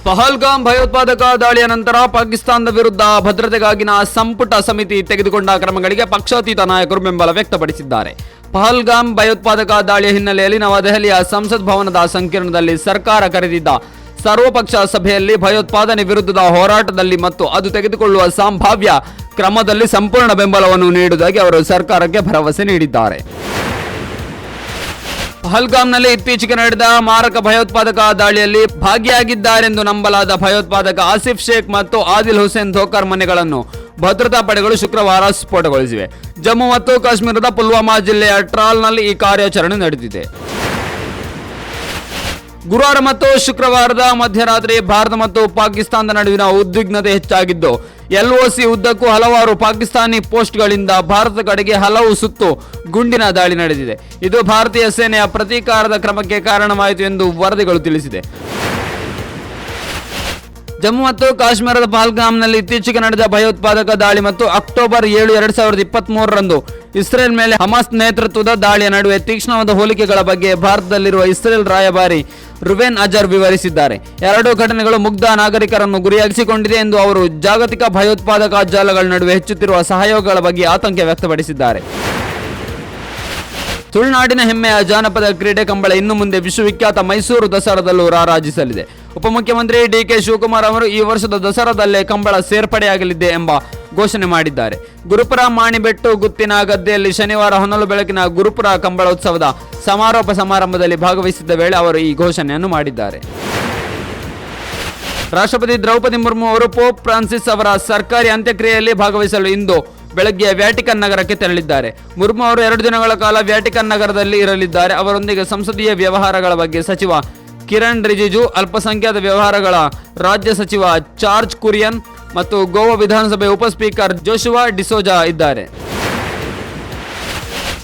ಪಹಲ್ಗಾಮ್ ಭಯೋತ್ಪಾದಕ ದಾಳಿಯ ನಂತರ ಪಾಕಿಸ್ತಾನದ ವಿರುದ್ಧ ಭದ್ರತೆಗಾಗಿನ ಸಂಪುಟ ಸಮಿತಿ ತೆಗೆದುಕೊಂಡ ಕ್ರಮಗಳಿಗೆ ಪಕ್ಷಾತೀತ ನಾಯಕರು ಬೆಂಬಲ ವ್ಯಕ್ತಪಡಿಸಿದ್ದಾರೆ. ಪಹಲ್ಗಾಮ್ ಭಯೋತ್ಪಾದಕ ದಾಳಿಯ ಹಿನ್ನೆಲೆಯಲ್ಲಿ ನವದೆಹಲಿಯ ಸಂಸತ್ ಭವನದ ಸಂಕೀರ್ಣದಲ್ಲಿ ಸರ್ಕಾರ ಕರೆದಿದ್ದ ಸರ್ವಪಕ್ಷ ಸಭೆಯಲ್ಲಿ ಭಯೋತ್ಪಾದನೆ ವಿರುದ್ಧದ ಹೋರಾಟದಲ್ಲಿ ಮತ್ತು ಅದು ತೆಗೆದುಕೊಳ್ಳುವ ಸಂಭಾವ್ಯ ಕ್ರಮದಲ್ಲಿ ಸಂಪೂರ್ಣ ಬೆಂಬಲವನ್ನು ನೀಡುವುದಾಗಿ ಅವರು ಸರ್ಕಾರಕ್ಕೆ ಭರವಸೆ ನೀಡಿದ್ದಾರೆ. ಪಹಲ್ಗಾಮ್ನಲ್ಲಿ ಇತ್ತೀಚೆಗೆ ನಡೆದ ಮಾರಕ ಭಯೋತ್ಪಾದಕ ದಾಳಿಯಲ್ಲಿ ಭಾಗಿಯಾಗಿದ್ದಾರೆಂದು ನಂಬಲಾದ ಭಯೋತ್ಪಾದಕ ಆಸಿಫ್ ಶೇಖ್ ಮತ್ತು ಆದಿಲ್ ಹುಸೇನ್ ಧೋಕರ್ ಮನೆಗಳನ್ನು ಭದ್ರತಾ ಪಡೆಗಳು ಶುಕ್ರವಾರ ಸ್ಫೋಟಗೊಳಿಸಿವೆ. ಜಮ್ಮು ಮತ್ತು ಕಾಶ್ಮೀರದ ಪುಲ್ವಾಮಾ ಜಿಲ್ಲೆಯ ಟ್ರಾಲ್ನಲ್ಲಿ ಈ ಕಾರ್ಯಾಚರಣೆ ನಡೆದಿದೆ. ಗುರುವಾರ ಮತ್ತು ಶುಕ್ರವಾರದ ಮಧ್ಯರಾತ್ರಿ ಭಾರತ ಮತ್ತು ಪಾಕಿಸ್ತಾನದ ನಡುವಿನ ಉದ್ವಿಗ್ನತೆ ಹೆಚ್ಚಾಗಿದ್ದು, LOC ಉದ್ದಕ್ಕೂ ಹಲವಾರು ಪಾಕಿಸ್ತಾನಿ ಪೋಸ್ಟ್ಗಳಿಂದ ಭಾರತ ಕಡೆಗೆ ಹಲವು ಸುತ್ತು ಗುಂಡಿನ ದಾಳಿ ನಡೆದಿದೆ. ಇದು ಭಾರತೀಯ ಸೇನೆಯ ಪ್ರತೀಕಾರದ ಕ್ರಮಕ್ಕೆ ಕಾರಣವಾಯಿತು ಎಂದು ವರದಿಗಳು ತಿಳಿಸಿದೆ. ಜಮ್ಮು ಮತ್ತು ಕಾಶ್ಮೀರದ ಪಹಲ್ಗಾಮ್ನಲ್ಲಿ ಇತ್ತೀಚೆಗೆ ನಡೆದ ಭಯೋತ್ಪಾದಕ ದಾಳಿ ಮತ್ತು ಅಕ್ಟೋಬರ್ 7, 2023ರಂದು ಇಸ್ರೇಲ್ ಮೇಲೆ ಹಮಾಸ್ ನೇತೃತ್ವದ ದಾಳಿಯ ನಡುವೆ ತೀಕ್ಷ್ಣವಾದ ಹೋಲಿಕೆಗಳ ಬಗ್ಗೆ ಭಾರತದಲ್ಲಿರುವ ಇಸ್ರೇಲ್ ರಾಯಭಾರಿ ರುವೆನ್ ಅಜರ್ ವಿವರಿಸಿದ್ದಾರೆ. ಎರಡೂ ಘಟನೆಗಳು ಮುಗ್ಧ ನಾಗರಿಕರನ್ನು ಗುರಿಯಾಗಿಸಿಕೊಂಡಿದೆ ಎಂದು ಅವರು ಜಾಗತಿಕ ಭಯೋತ್ಪಾದಕ ಜಾಲಗಳ ನಡುವೆ ಹೆಚ್ಚುತ್ತಿರುವ ಸಹಯೋಗಗಳ ಬಗ್ಗೆ ಆತಂಕ ವ್ಯಕ್ತಪಡಿಸಿದ್ದಾರೆ. ತುಳುನಾಡಿನ ಹೆಮ್ಮೆಯ ಜಾನಪದ ಕ್ರೀಡೆ ಕಂಬಳ ಇನ್ನು ಮುಂದೆ ವಿಶ್ವವಿಖ್ಯಾತ ಮೈಸೂರು ದಸರಾದಲ್ಲೂ ರಾರಾಜಿಸಲಿದೆ. ಉಪಮುಖ್ಯಮಂತ್ರಿ DK ಶಿವಕುಮಾರ್ ಅವರು ಈ ವರ್ಷದ ದಸರಾದಲ್ಲೇ ಕಂಬಳ ಸೇರ್ಪಡೆಯಾಗಲಿದೆ ಎಂಬ ಘೋಷಣೆ ಮಾಡಿದ್ದಾರೆ. ಗುರುಪುರ ಮಾಣಿಬೆಟ್ಟು ಗುತ್ತಿನ ಗದ್ದೆಯಲ್ಲಿ ಶನಿವಾರ ಹೊನಲು ಬೆಳಕಿನ ಗುರುಪುರ ಕಂಬಳೋತ್ಸವದ ಸಮಾರೋಪ ಸಮಾರಂಭದಲ್ಲಿ ಭಾಗವಹಿಸಿದ್ದ ವೇಳೆ ಅವರು ಈ ಘೋಷಣೆಯನ್ನು ಮಾಡಿದ್ದಾರೆ. ರಾಷ್ಟ್ರಪತಿ ದ್ರೌಪದಿ ಮುರ್ಮು ಅವರು ಪೋಪ್ ಫ್ರಾನ್ಸಿಸ್ ಅವರ ಸರ್ಕಾರಿ ಅಂತ್ಯಕ್ರಿಯೆಯಲ್ಲಿ ಭಾಗವಹಿಸಲು ಇಂದು ಬೆಳಗ್ಗೆ ವ್ಯಾಟಿಕನ್ ನಗರಕ್ಕೆ ತೆರಳಿದ್ದಾರೆ. ಮುರ್ಮು ಅವರು 2 ದಿನಗಳ ಕಾಲ ವ್ಯಾಟಿಕನ್ ನಗರದಲ್ಲಿ ಇರಲಿದ್ದಾರೆ. ಅವರೊಂದಿಗೆ ಸಂಸದೀಯ ವ್ಯವಹಾರಗಳ ಬಗ್ಗೆ ಸಚಿವ ಕಿರಣ್ ರಿಜಿಜು, ಅಲ್ಪಸಂಖ್ಯಾತ ವ್ಯವಹಾರಗಳ ರಾಜ್ಯ ಸಚಿವ ಜಾರ್ಜ್ ಕುರಿಯನ್ ಮತ್ತು ಗೋವಾ ವಿಧಾನಸಭೆ ಉಪಸ್ಪೀಕರ್ ಜೋಶುವಾ ಡಿಸೋಜಾ ಇದ್ದಾರೆ.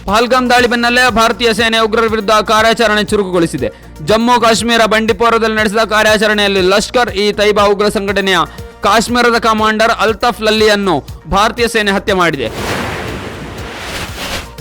ಪಹಲ್ಗಾಮ್ ದಾಳಿ ಬೆನ್ನಲ್ಲೇ ಭಾರತೀಯ ಸೇನೆ ಉಗ್ರರ ವಿರುದ್ಧ ಕಾರ್ಯಾಚರಣೆ ಚುರುಕುಗೊಳಿಸಿದೆ. ಜಮ್ಮು ಕಾಶ್ಮೀರ ಬಂಡಿಪೋರದಲ್ಲಿ ನಡೆಸಿದ ಕಾರ್ಯಾಚರಣೆಯಲ್ಲಿ ಲಷ್ಕರ್-ಇ ತೈಬಾ ಉಗ್ರ ಸಂಘಟನೆಯ ಕಾಶ್ಮೀರದ ಕಮಾಂಡರ್ ಅಲ್ತಾಫ್ ಲಲ್ಲಿಯನ್ನು ಭಾರತೀಯ ಸೇನೆ ಹತ್ಯೆ ಮಾಡಿದೆ.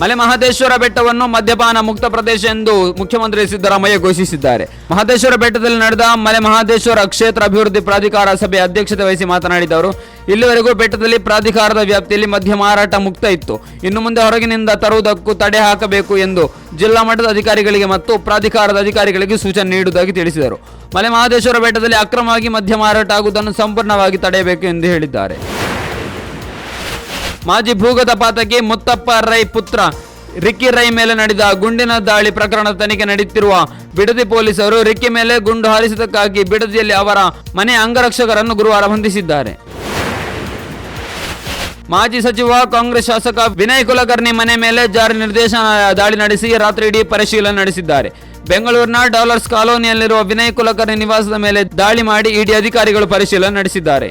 ಮಲೆ ಮಹದೇಶ್ವರ ಬೆಟ್ಟವನ್ನು ಮದ್ಯಪಾನ ಮುಕ್ತ ಪ್ರದೇಶ ಎಂದು ಮುಖ್ಯಮಂತ್ರಿ ಸಿದ್ದರಾಮಯ್ಯ ಘೋಷಿಸಿದ್ದಾರೆ. ಮಹದೇಶ್ವರ ಬೆಟ್ಟದಲ್ಲಿ ನಡೆದ ಮಲೆ ಮಹದೇಶ್ವರ ಕ್ಷೇತ್ರ ಅಭಿವೃದ್ಧಿ ಪ್ರಾಧಿಕಾರ ಸಭೆ ಅಧ್ಯಕ್ಷತೆ ವಹಿಸಿ ಮಾತನಾಡಿದ ಅವರು, ಇಲ್ಲಿವರೆಗೂ ಬೆಟ್ಟದಲ್ಲಿ ಪ್ರಾಧಿಕಾರದ ವ್ಯಾಪ್ತಿಯಲ್ಲಿ ಮದ್ಯ ಮಾರಾಟ ಮುಕ್ತ ಇತ್ತು. ಇನ್ನು ಮುಂದೆ ಹೊರಗಿನಿಂದ ತರುವುದಕ್ಕೂ ತಡೆ ಹಾಕಬೇಕು ಎಂದು ಜಿಲ್ಲಾ ಮಟ್ಟದ ಅಧಿಕಾರಿಗಳಿಗೆ ಮತ್ತು ಪ್ರಾಧಿಕಾರದ ಅಧಿಕಾರಿಗಳಿಗೆ ಸೂಚನೆ ನೀಡುವುದಾಗಿ ತಿಳಿಸಿದರು. ಮಲೆ ಮಹದೇಶ್ವರ ಬೆಟ್ಟದಲ್ಲಿ ಅಕ್ರಮವಾಗಿ ಮದ್ಯ ಮಾರಾಟ ಆಗುವುದನ್ನು ಸಂಪೂರ್ಣವಾಗಿ ತಡೆಯಬೇಕು ಎಂದು ಹೇಳಿದ್ದಾರೆ. ಮಾಜಿ ಭೂಗತ ಪಾತಕಿ ಮುತ್ತಪ್ಪ ರೈ ಪುತ್ರ ರಿಕ್ಕಿ ರೈ ಮೇಲೆ ನಡೆದ ಗುಂಡಿನ ದಾಳಿ ಪ್ರಕರಣದ ತನಿಖೆ ನಡೆಯುತ್ತಿರುವ ಬಿಡದಿ ಪೊಲೀಸರು ರಿಕ್ಕಿ ಮೇಲೆ ಗುಂಡು ಹಾರಿಸಿದ್ದಕ್ಕಾಗಿ ಬಿಡದಿಯಲ್ಲಿ ಅವರ ಮನೆ ಅಂಗರಕ್ಷಕರನ್ನು ಗುರುವಾರ ಬಂಧಿಸಿದ್ದಾರೆ. ಮಾಜಿ ಸಚಿವ ಕಾಂಗ್ರೆಸ್ ಶಾಸಕ ವಿನಯ್ ಕುಲಕರ್ಣಿ ಮನೆ ಮೇಲೆ ಜಾರಿ ನಿರ್ದೇಶನಾಲಯ ದಾಳಿ ನಡೆಸಿ ರಾತ್ರಿಯಿಡೀ ಪರಿಶೀಲನೆ ನಡೆಸಿದ್ದಾರೆ. ಬೆಂಗಳೂರಿನ ಡಾಲರ್ಸ್ ಕಾಲೋನಿಯಲ್ಲಿರುವ ವಿನಯ್ ಕುಲಕರ್ಣಿ ನಿವಾಸದ ಮೇಲೆ ದಾಳಿ ಮಾಡಿ ಇಡಿ ಅಧಿಕಾರಿಗಳು ಪರಿಶೀಲನೆ ನಡೆಸಿದ್ದಾರೆ.